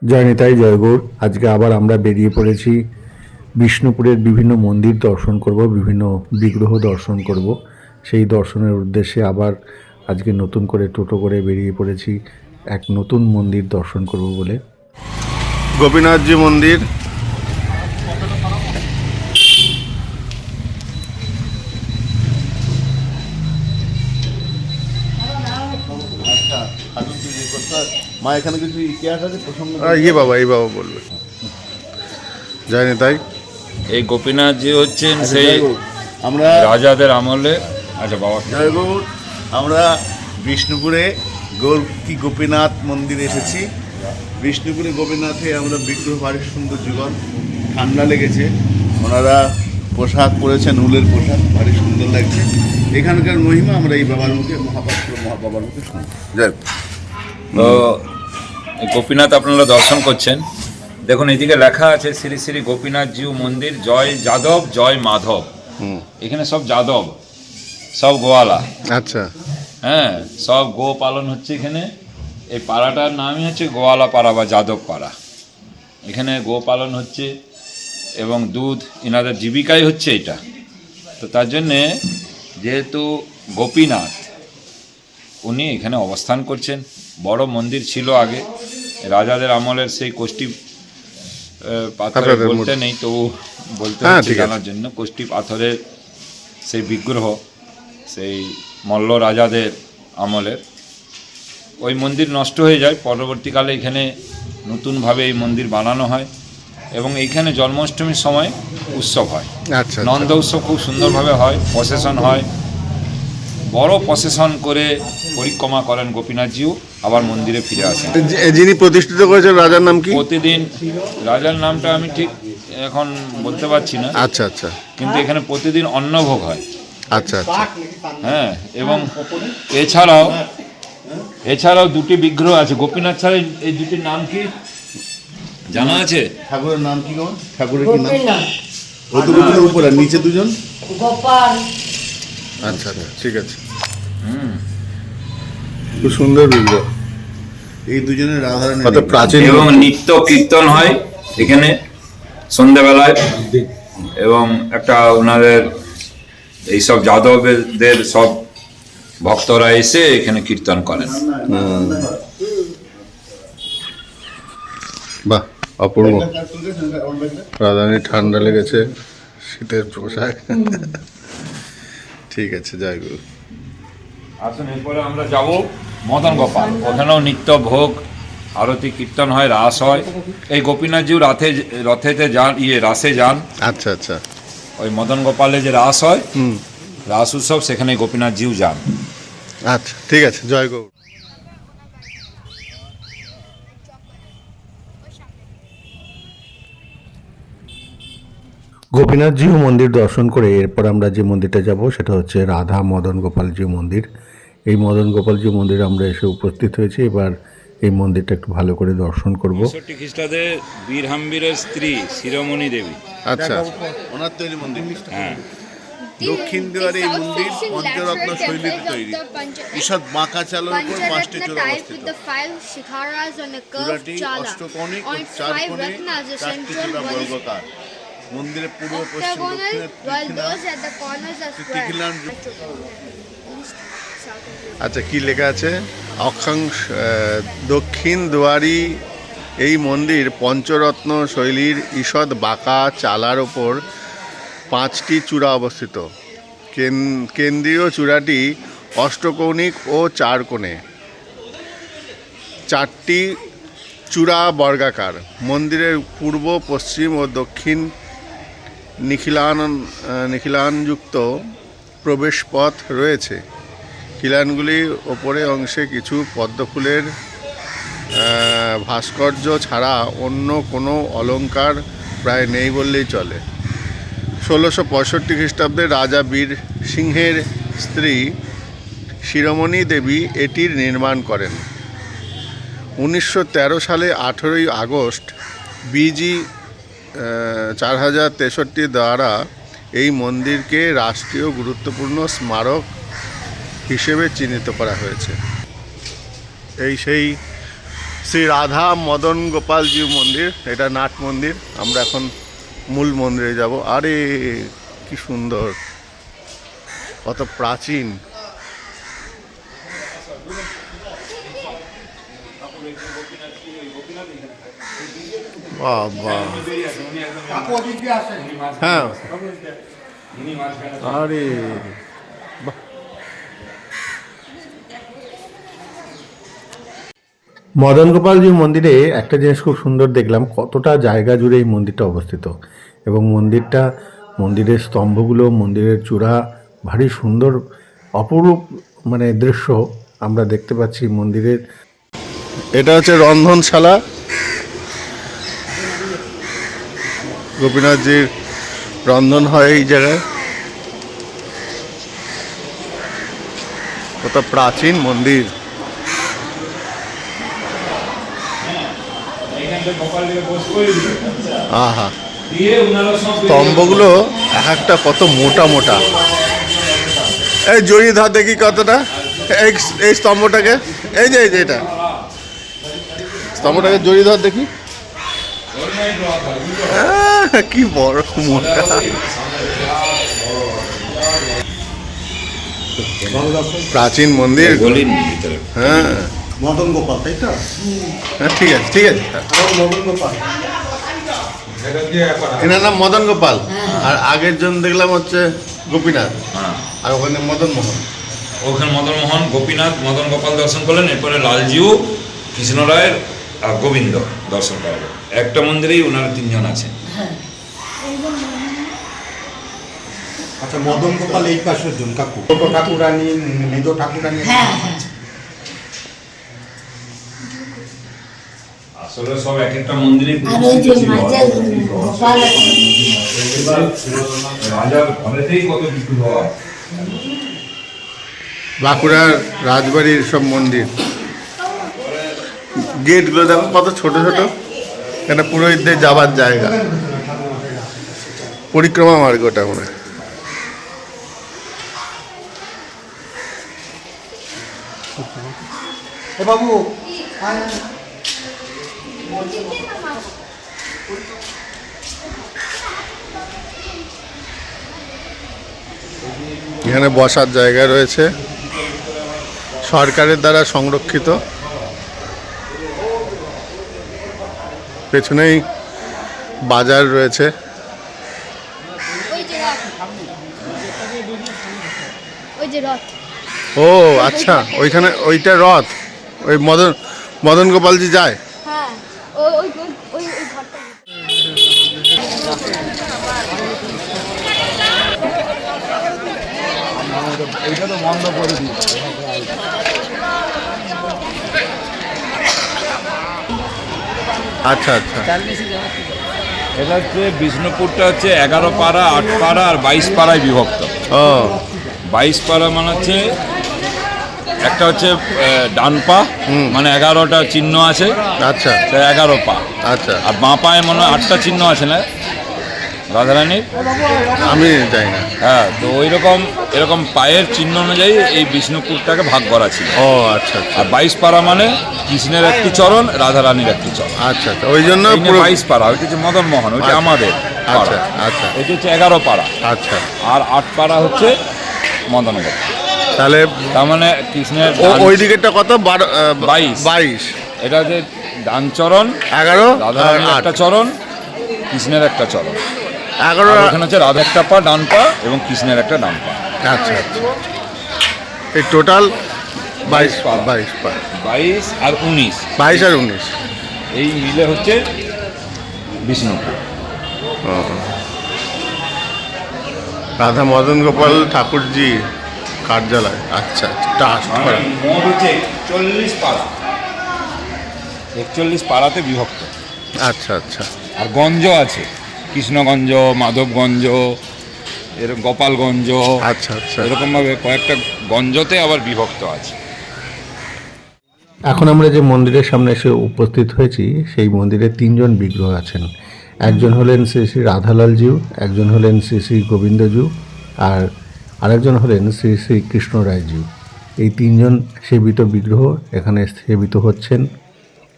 জয় নিতাই জয় গৌর। আজকে আবার আমরা বেরিয়ে পড়েছি বিষ্ণুপুরের বিভিন্ন মন্দির দর্শন করব, বিভিন্ন বিগ্রহ দর্শন করব। সেই দর্শনের উদ্দেশ্যে আবার আজকে নতুন করে টোটো করে বেরিয়ে পড়েছি এক নতুন মন্দির দর্শন করব বলে। গোপীনাথজি মন্দির। মা এখানে কিছু ইতিহাস আছে প্রসঙ্গ এই বাবা বলবে। জানি তাই এই গোপীনাথজি হচ্ছেন আচ্ছা, সেই আমরা রাজাদের আমলে। আচ্ছা বাবা, জয় গৌর। আমরা বিষ্ণুপুরে গোপীনাথ মন্দিরে এসেছি। বিষ্ণুপুরে গোপীনাথে আমরা বিগ্রহ ভারী সুন্দর যুগল, ঠান্ডা লেগেছে। ওনারা পোশাক পরেছেন, উলের পোশাক, ভারী সুন্দর লাগছে। এখানকার মহিমা আমরা এই বাবার মুখে, মহাবাবার মুখে শুনি। জয়। তো এই গোপীনাথ আপনারা দর্শন করছেন। দেখুন এইদিকে লেখা আছে শ্রী শ্রী গোপীনাথজিউ মন্দির, জয় যাদব জয় মাধব। এখানে সব যাদব, সব গোয়ালা। আচ্ছা, হ্যাঁ, সব গো পালন হচ্ছে এখানে। এই পাড়াটার নামই হচ্ছে গোয়ালা পাড়া বা যাদব পাড়া। এখানে গো পালন হচ্ছে এবং দুধ, ইনাদের জীবিকাই হচ্ছে এটা। তো তার জন্যে যেহেতু গোপীনাথ উনি এখানে অবস্থান করছেন। বড় মন্দির ছিল আগে, রাজাদের আমলের সেই কোষ্ঠী পাথরে বলতে নেই, তো বলতে হচ্ছে জানার জন্য। কোষ্ঠী পাথরের সেই বিগ্রহ, সেই মল্ল রাজাদের আমলের। ওই মন্দির নষ্ট হয়ে যায়, পরবর্তীকালে এখানে নতুনভাবে এই মন্দির বানানো হয় এবং এইখানে জন্মাষ্টমীর সময় উৎসব হয়। আচ্ছা, নন্দ উৎসব খুব সুন্দরভাবে হয়, প্রসেশন হয়, বড় প্রসেশন করে পরিক্রমা করেন গোপীনাথজিও, আবার মন্দিরে ফিরে আসেন। যিনি প্রতিষ্ঠিত করেছেন রাজার নাম কি? প্রতিদিন রাজার নামটা আমি ঠিক এখন বলতে পারছি না। আচ্ছা আচ্ছা, কিন্তু এখানে প্রতিদিন অন্নভোগ হয়। আচ্ছা আচ্ছা। হ্যাঁ, এবং এছাড়াও দুটি বিগ্রহ আছে গোপীনাথ ছাড়া। এই দুটির নাম কি জানা আছে? ঠাকুরের নাম কি? ঠাকুরের কি নাম? ওই দুজনের উপরে, নিচে দুজন গোপাল। আচ্ছা আচ্ছা, ঠিক আছে। খুব সুন্দর বিগ্রহ। এই দুজনের রাধারানী। কত প্রাচীন। এবং নিত্য কীর্তন হয় এখানে সন্ধ্যাবেলায়, এবং একটা ওনাদের এইসব যাদবদের সব ভক্তরা এসে এখানে কীর্তন করেন। বাহ, অপূর্ব। রাধারানী ঠান্ডা লেগেছে, শীতের পোশাক। ঠিক আছে, জয় গুরু। আসুন, এরপরে আমরা যাব মদন গোপাল। ওখানেও নিত্য ভোগ, আরতি, কীর্তন হয়, রাস হয়। এই গোপীনাথজিউ রথেতে যান, রাসে যান। আচ্ছা আচ্ছা। ওই মদন গোপালে যে রাস হয়, রাস উৎসব, সেখানে গোপীনাথজিউ যান। আচ্ছা, ঠিক আছে, জয় গৌর। গোপীনাথজিউ মন্দির দর্শন করে এরপর আমরা যে মন্দিরটা যাব সেটা হচ্ছে রাধা মদন গোপালজিউ মন্দির। এই মদন গোপালজিউ মন্দিরে আমরা এসে উপস্থিত হয়েছি। এবার এই মন্দিরটা একটু ভালো করে দর্শন করব। ৬৫ খ্রিস্টাব্দে বীর হাম্বিরের স্ত্রী শিরোমণি দেবী। আচ্ছা, ওনার তৈরি মন্দির। হ্যাঁ, দক্ষিণ দুয়ারে এই মন্দির পঞ্চরত্ন শৈলীতে তৈরি। ঈষৎ বাঁকা চালের উপর 5টি চূড়া অবস্থিত। চূড়াটি অষ্টকোণিক ও 4 কোণে 4টি চূড়া বর্গাকার। মন্দিরের পূর্ব, পশ্চিম, দক্ষিণে আচ্ছা, কি লেখা আছে? অক্ষাংশ দক্ষিণ দুয়ারি এই মন্দির পঞ্চরত্ন শৈলীর ঈষৎ বাঁকা চালার ওপর 5টি চূড়া অবস্থিত। কেন্দ্রীয় চূড়াটি অষ্টকৌণিক ও 4 কোণে, 4টি চূড়া বর্গাকার। মন্দিরের পূর্ব, পশ্চিম ও দক্ষিণ নিখিলানযুক্ত প্রবেশপথ রয়েছে। খিলানগুলির ওপরে অংশে কিছু পদ্মফুলের ভাস্কর্য ছাড়া অন্য কোনো অলঙ্কার প্রায় নেই বললেই চলে। ১৬৬৫ খ্রিস্টাব্দে রাজা বীর সিংহের স্ত্রী শিরোমণি দেবী এটির নির্মাণ করেন। ১৯১৩ সালে 18ই আগস্ট বিজি 4063 দ্বারা এই মন্দিরকে রাষ্ট্রীয় গুরুত্বপূর্ণ স্মারক হিসেবে চিহ্নিত করা হয়েছে। এই সেই শ্রী রাধা মদন গোপালজিউ মন্দির, এটা নাট মন্দির। আমরা এখন মূল মন্দিরে যাব। আরে কি সুন্দর, কত প্রাচীন। বাবা, হ্যাঁ, আরে বাহ। মদন গোপালজি মন্দিরে একটা জিনিস খুব সুন্দর দেখলাম, কতটা জায়গা জুড়ে এই মন্দিরটা অবস্থিত, এবং মন্দিরের স্তম্ভগুলো, মন্দিরের চূড়া ভারী সুন্দর, অপরূপ মানে দৃশ্য আমরা দেখতে পাচ্ছি মন্দিরের। এটা হচ্ছে রন্ধনশালা, গোপীনাথজির রন্ধন হয় এই জায়গায়। কত প্রাচীন মন্দির। আহা, স্তম্ভগুলো এক একটা কত মোটা মোটা। এই জড়িয়ে ধর দেখি কতটা, এই স্তম্ভটাকে, এই যে এটা স্তম্ভটাকে জড়িয়ে ধর দেখি। কি বড় মোটা। প্রাচীন মন্দির। হ্যাঁ, মদন গোপাল, তাই তো? হ্যাঁ, ঠিক আছে ঠিক আছে। মদন গোপাল, এনার নাম মদন গোপাল, আর আগের জন দেখলাম হচ্ছে গোপীনাথ, আর ওখানে মদন মোহন। ওখানে মদন মোহন, গোপীনাথ, মদন গোপাল দর্শন করলেন। এরপরে লালজিউ, কৃষ্ণরায়ের আর গোবিন্দ দর্শন করাবো। একটা মন্দিরেই ওনারা তিনজন আছেন। আচ্ছা, মদন গোপাল এই পাশের জন কাকু, ছোট ঠাকুরানি, মেজ ঠাকুরানি। আসলে সব এক একটা মন্দিরে রাজার ঘরেতেই কত কিছু হয়। বাঁকুড়ার রাজবাড়ির সব মন্দির, গেটগুলো দেখো কত ছোট ছোট। এখানে পুরোহিতদের যাবার জায়গা, পরিক্রমা মার্গ ওটা মনে হয়। বাবু, এখানে বসার জায়গা রয়েছে, সরকারের দ্বারা সংরক্ষিত। পেছনেই বাজার রয়েছে। ও আচ্ছা, ওইখানে ওইটা রথ, ওই মদন গোপালজি যায়। হ্যাঁ, ওই ঘরটা। এইটা তো বন্ধ করে দিই। আচ্ছা আচ্ছা, এটা হচ্ছে বিষ্ণুপুরটা হচ্ছে 11 পাড়া, 8 পাড়া আর 22 পাড়ায় বিভক্ত। ও 22 পাড়া মানে হচ্ছে একটা হচ্ছে ডান পা, মানে 11টা চিহ্ন আছে, আচ্ছা 11 পা। আচ্ছা, আর বাঁ পায়ে মনে হয় 8টা চিহ্ন আছে না রাধারানীর? আমি যাই না। হ্যাঁ, তো এরকম পায়ের চিহ্ন অনুযায়ী এই বিষ্ণুপুরটাকে ভাগ করা ছিল। ও আচ্ছা আচ্ছা আর 22 পাড়া মানে কৃষ্ণের একটি চরণ, রাধারানীর একটি চরণ। আচ্ছা আচ্ছা, ওই জন্য এই নিয়ে 22 পাড়া, ওইটা হচ্ছে মদন মোহন, ওইটা আচ্ছা, আমাদের আচ্ছা পাড়া। আচ্ছা এটা হচ্ছে 11 পাড়া, আচ্ছা। আর 8 পাড়া হচ্ছে মদন গোপাল। তাহলে তার মানে কৃষ্ণের ওই দিকেরটা কত? 22। 22। এটা হচ্ছে ডান চরণ, 11 আর রাধারানীর 8। একটা চরণ, কৃষ্ণের একটা চরণ। 11 আর ওখানে হচ্ছে রাধা একটা পা ডান পা এবং কৃষ্ণের একটা ডান পা। আচ্ছা আচ্ছা, এই টোটাল 22 পা। 22 পা। 22 আর 19, 22 আর 19 এই মিলে হচ্ছে বিষ্ণুপুর। রাধা মদন গোপাল ঠাকুরজি কার্যালয়। আচ্ছা আচ্ছা, মোট হচ্ছে 41 পাড়া, 41 পাড়াতে বিভক্ত। আচ্ছা আচ্ছা, আর গঞ্জ আছে, কৃষ্ণগঞ্জ, মাধবগঞ্জ, এরকম গোপালগঞ্জ, আচ্ছা আচ্ছা। এরকমভাবে কয়েকটা গঞ্জতে আবার বিভক্ত আছে। এখন আমরা যে মন্দিরের সামনে এসে উপস্থিত হয়েছি, সেই মন্দিরে 3 জন বিগ্রহ আছেন। একজন হলেন শ্রী শ্রী রাধালালজিউ, একজন হলেন শ্রী শ্রী গোবিন্দজিউ, আর আরেকজন হলেন শ্রী শ্রী কৃষ্ণরায়জিউ। এই 3 জন সেবিত বিগ্রহ এখানে সেবিত হচ্ছেন।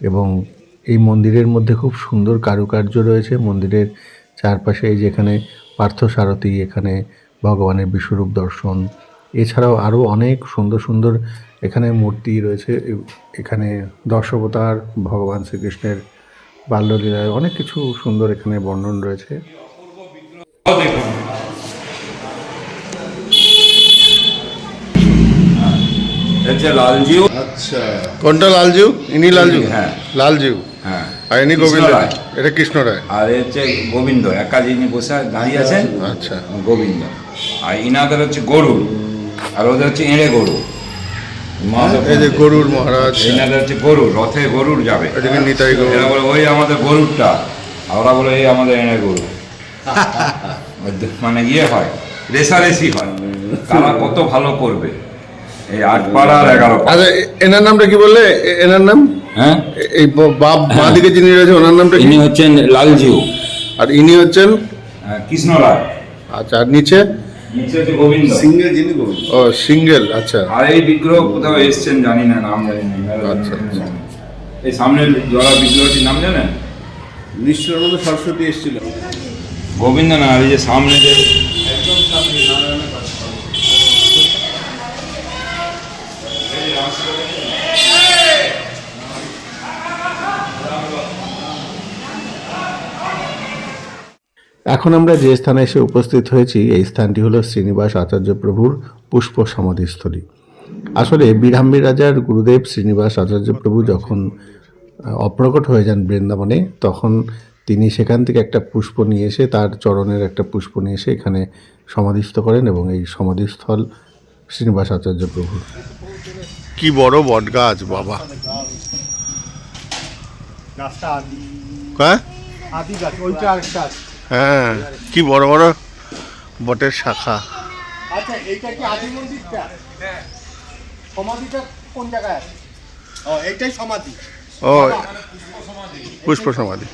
এবং এই মন্দিরের মধ্যে খুব সুন্দর কারুকার্য রয়েছে। মন্দিরের চারপাশে এই যেখানে পার্থসারথী, এখানে ভগবানের বিশ্বরূপ দর্শন, এছাড়াও আরও অনেক সুন্দর সুন্দর এখানে মূর্তি রয়েছে। এখানে দশাবতার, ভগবান শ্রীকৃষ্ণের বাল্যলীলায় অনেক কিছু সুন্দর এখানে বর্ণন রয়েছে। হচ্ছে লালজিউ। আচ্ছা, কোনটা লালজিউ? ইনি লালজিউ? হ্যাঁ। লালজিউ। হ্যাঁ। আর ইনি কৃষ্ণ গোবিন্দ রায়। এটা কৃষ্ণ রায়। আর এ হচ্ছে গোবিন্দ, একা যিনি বসে দাঁড়িয়ে আছেন আচ্ছা। গোবিন্দ। আর ইনাদের হচ্ছে গরুর, আর ওদের হচ্ছে এঁড়ে গরু। এই যে গরুর মহারাজ, ইনাদের হচ্ছে গরু, রথে গরুর যাবে। এদিকে নিতাই গরু। এরা বলে ওই আমাদের গরুরটা, আর ওরা বলে এই আমাদের এঁড়ে গরু। মানে ইয়ে হয়, রেসারেসি হয়, তারা কত ভালো করবে। এই 8 পাড়া আর 11 পাড়া। আচ্ছা, এনার নামটা কি বললে? এনার নাম? হ্যাঁ, এই বাপ বাঁ দিকে যিনি রয়েছে ওনার নামটা কি? ইনি হচ্ছেন লালজিউ, আর ইনি হচ্ছেন? কৃষ্ণ রায়। আচ্ছা, আর নিচে? নিচে হচ্ছে গোবিন্দ। সিঙ্গেল যিনি গোবিন্দ। ও সিঙ্গেল। আচ্ছা আর এই বিগ্রহ কোথাও এসছেন জানি না, নাম জানি না। আচ্ছা, আচ্ছা। এই সামনের জলা বিগ্রহটির নাম জানেন? নিশ্চয়ানন্দ সরস্বতী এসেছিল। গোবিন্দ না, আর এই যে সামনে যে এখন আমরা যে স্থানে এসে উপস্থিত হয়েছি, এই স্থানটি হলো শ্রীনিবাস আচার্য প্রভুর পুষ্প সমাধিস্থলী। আসলে বীরাম্বী রাজার গুরুদেব শ্রীনিবাস আচার্য প্রভু যখন অপ্রকট হয়ে যান বৃন্দাবনে, তখন তিনি সেখান থেকে একটা পুষ্প নিয়ে এসে, তার চরণের একটা পুষ্প নিয়ে এসে এখানে সমাধিস্থ করেন, এবং এই সমাধিস্থল শ্রীনিবাস আচার্য প্রভুর। কি বড় বট গাছ বাবা! গাছটা আদি হ্যাঁ আদি গাছ, ওইটা আরেকটা আছে। হ্যাঁ, কি বড় বড় বটের শাখা। আচ্ছা, এইটা কি আদি মন্দিরটা? সমাধিটা কোন জায়গায় আছে? ও, এইটাই সমাধি। ও, পুষ্প সমাধি।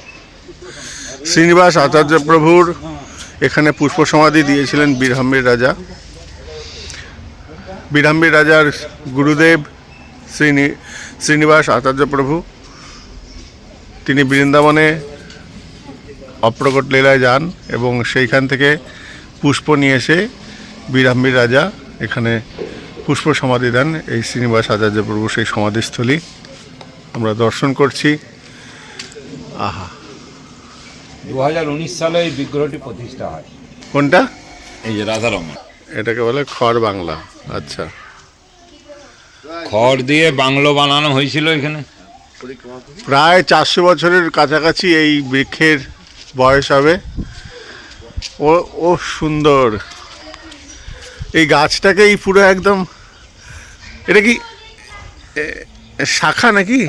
শ্রীনিবাস আচার্য প্রভুর এখানে পুষ্প সমাধি দিয়েছিলেন বীরাম্বীর রাজা। বীরাম্বীর রাজার গুরুদেব শ্রীনিবাস আচার্য প্রভু, তিনি বৃন্দাবনে অপ্রকট লীলায় যান এবং সেইখান থেকে পুষ্প নিয়ে এসে বীরাম্বীর রাজা এখানে পুষ্প সমাধি দেন। এই শ্রীনিবাস আচার্য প্রভু সেই সমাধিস্থলী আমরা দর্শন করছি। আহা, 2019 সালে এই বিগ্রহটি প্রতিষ্ঠা হয়। কোনটা? এই যে রাধারমণ, এটাকে বলে খড় বাংলা। আচ্ছা, খড় দিয়ে বাংলো বানানো হয়েছিল এখানে। প্রায় 400 বছরের কাছাকাছি এই বৃক্ষের বয়স হবে। ও ও সুন্দর! এই গাছটাকেই পুরো একদম, এটা কি শাখা নাকি?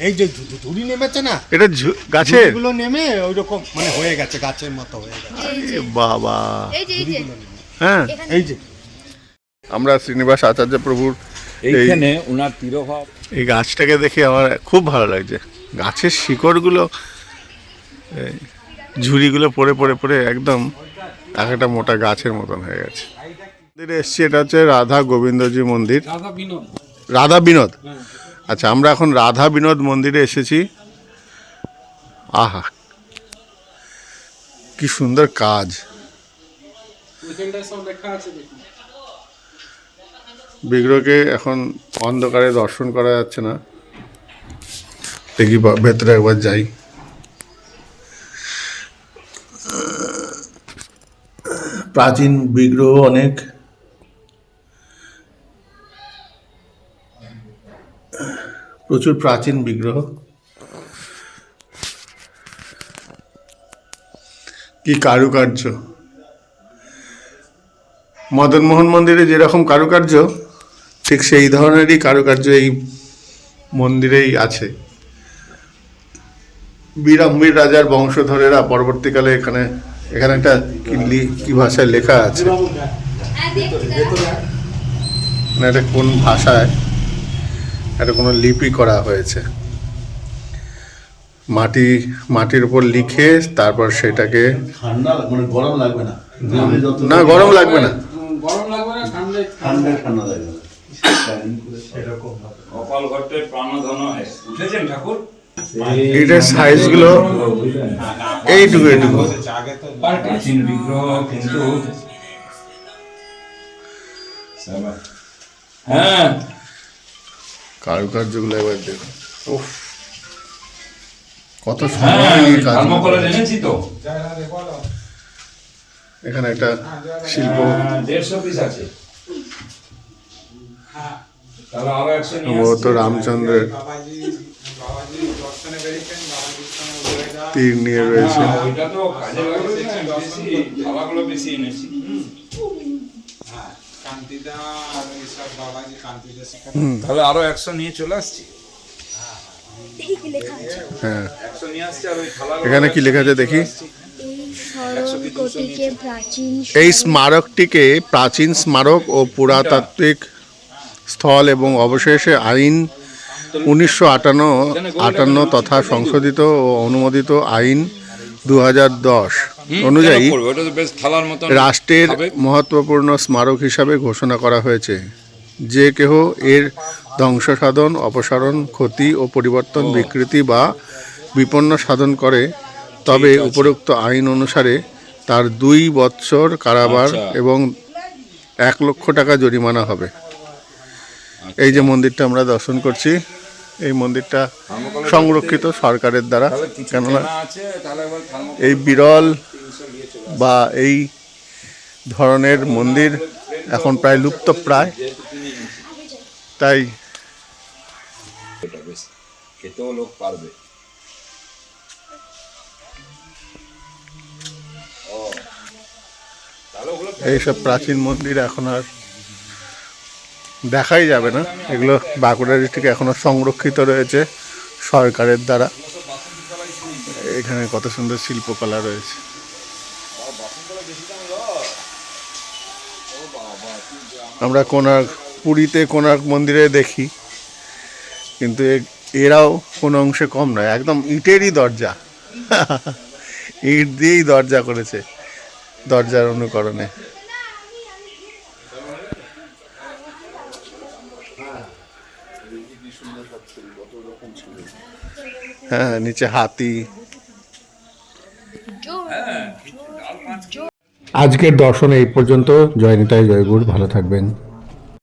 এই যে ধুড়ি নেমেছে না, এটা গাছের? এগুলো নেমে ওই রকম মানে হয়ে গেছে, গাছের মতো হয়ে গেছে। আরে বাবা! এই যে হ্যাঁ, এই যে আমরা শ্রীনিবাস আচার্য প্রভুর এইখানে উনার তিরোভাব। এই গাছটাকে দেখে আমার খুব ভালো লাগছে। গাছের শিকড়গুলো, এই ঝুড়িগুলো পড়ে পড়ে পড়ে একদম একটা মোটা গাছের মতন হয়ে গেছে। মন্দিরে এসছি, এটা হচ্ছে রাধা গোবিন্দজি মন্দির। রাধা বিনোদ। আচ্ছা, আমরা এখন রাধা বিনোদ মন্দিরে এসেছি। আহা, কি সুন্দর কাজ! বিগ্রহকে এখন অন্ধকারে দর্শন করা যাচ্ছে না, দেখি ভেতরে একবার যাই। প্রাচীন বিগ্রহ অনেক, প্রচুর প্রাচীন বিগ্রহ। কি কারুকার্য! মদনমোহন মন্দিরে যেরকম কারুকার্য, ঠিক সেই ধরনেরই কারুকার্য এই মন্দিরেই আছে। বীরাম্বীর রাজার বংশধরেরা পরবর্তীকালে এখানে একটা কি ভাষায় লেখা আছে না, এটা কোন ভাষায়, এটা কোনো লিপি করা হয়েছে। মাটির উপর লিখে তারপর সেটাকে ঠান্ডা মানে গরম লাগবে না, না, গরম লাগবে না, ঠান্ডা লাগবে না। কপাল ঘটে প্রাণধন হয়। উঠেছেন ঠাকুর? এটার সাইজগুলো এইটুকু এইটুকু। প্রাচীন বিগ্রহ কিন্তু হ্যাঁ কারুকার্যগুলো এবার দেখুন, উফ কত হ্যাঁ সময় নিয়ে কাজ থার্মোকলে করা। এনেছি তো। এখানে একটা শিল্প 150 পিস আছে। তাহলে আরো 100 নিয়ে সম্ভবত আসছি। রামচন্দ্রের তীর নিয়ে রয়েছে। হ্যাঁ, ওইটা তো কাজে লাগবে না, বেশি থালাগুলো বেশি এনেছি। তাহলে আরো 100 নিয়ে চলে আসছি। দেখি কি লেখা আছে। হ্যাঁ, 100 নিয়ে আসছি আর ওই থালাগুলো এখানে কি লেখা আছে দেখি। এই স্মরণকটিকে প্রাচীন এই স্মারকটিকে প্রাচীন স্মারক ও পুরাতাত্ত্বিক স্থল এবং অবশেষে আইন 1958 তথা সংশোধিত ও অনুমোদিত আইন 2010 অনুযায়ী কেন করবে? ওটা তো বেশ থালার মতন রাষ্ট্রের খাবে। মহত্বপূর্ণ স্মারক হিসাবে ঘোষণা করা হয়েছে। যে কেহ এর ধ্বংসসাধন, অপসারণ, ক্ষতি ও পরিবর্তন, বিকৃতি বা বিপন্ন সাধন করে তবে ঠিক আছে। উপরোক্ত আইন অনুসারে তার 2 বৎসর কারাবার আচ্ছা। এবং 1 লক্ষ টাকা জরিমানা হবে। এই যে মন্দিরটা আমরা দর্শন করছি, এই মন্দিরটা সংরক্ষিত সরকারের দ্বারা, তাহলে কিছু কেননা কেনা আছে, তাহলে একবার থার্মোকল এই বিরল বা এই ধরনের মন্দির এখন প্রায় লুপ্ত প্রায়, তাই এটা বেশ খেতেও লোক পারবে। ও তাহলে ওগুলো এইসব প্রাচীন মন্দির এখন আর দেখাই যাবে না। এগুলো বাঁকুড়া ডিস্ট্রিক্টে এখনো সংরক্ষিত রয়েছে সরকারের দ্বারা। এখানে কত সুন্দর শিল্পকলা রয়েছে। আমরা কোণার্ক, পুরীতে কোণার্ক মন্দিরে দেখি, কিন্তু এরাও কোনো অংশে কম নয়, একদম ইটেরই দরজা। ইট দিয়েই দরজা করেছে, দরজার অনুকরণে। হ্যাঁ, নিচে হাতি। আজকের দর্শন এই পর্যন্ত। জয় নিতাই, জয় গুরু, ভালো থাকবেন।